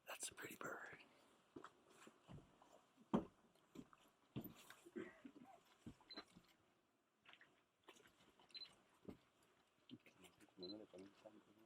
That's a pretty bird. No le ponen tanto.